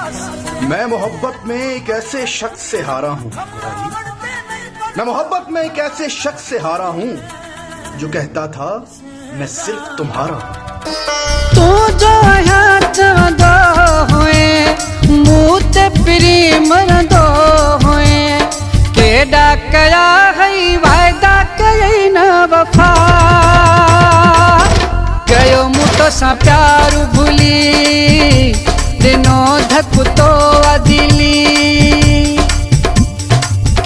मैं मोहब्बत में एक ऐसे शख्स से हारा हूँ, मैं मोहब्बत में एक ऐसे शख्स से हारा हूँ जो कहता था मैं सिर्फ तुम्हारा हूँ। तू जो हाथ दो हुए मुँह ते प्रेम दो हुए के डाकया है वायदा कई न वफा गयो मुँह सा प्यार भूली दिनों धक तो दिली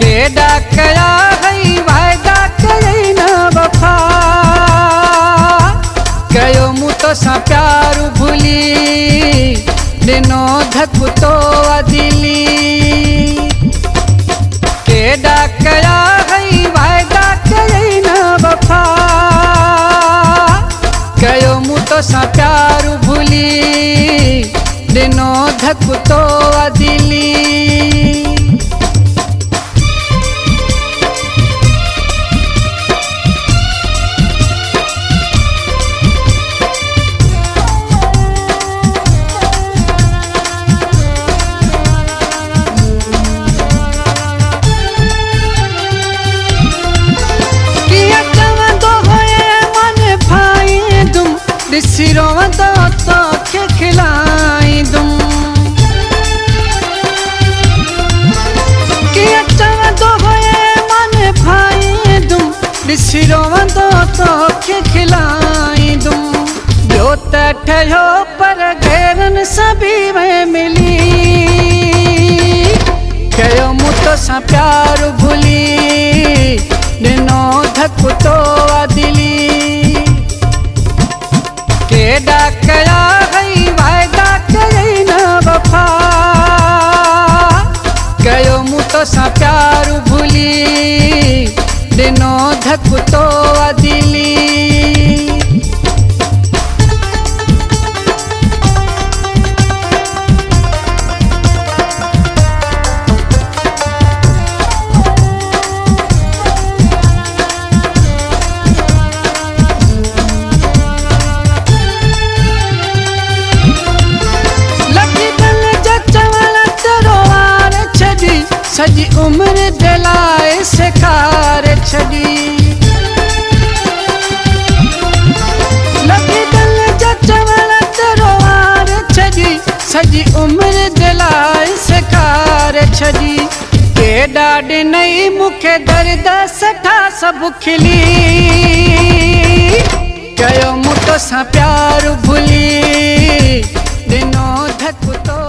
के डाकया है वायदा कई न वफा गयो मुँह तो सा प्यार भूली दिनों धक तो दिली के डाकया है वायदा कई न वफा गयो मुँह तो सा प्यार भूली दिनों धक तो दिली। सिरों तो के खिलाई दूं कि अच्छा तो होए मन भाई दूं सिरों तो के खिलाई दूं जो ठयो पर घेरन सभी में मिली गयो मुँह तो सा प्यार भूली दिनों धक तो दिली के डाकया है वायदा कई न वफा गयो मुँह तो सा प्यार भूली दिनों धक तो दिली। सजी उम्र दिलाए सिखार छड़ी लगी दिल जचवल तरवार छड़ी सजी उम्र दिलाए सिखार छड़ी के डाड नहीं मुखे दर्द सठा सब खिली गयो मुँह तो सा प्यार भूली दिनों धक तो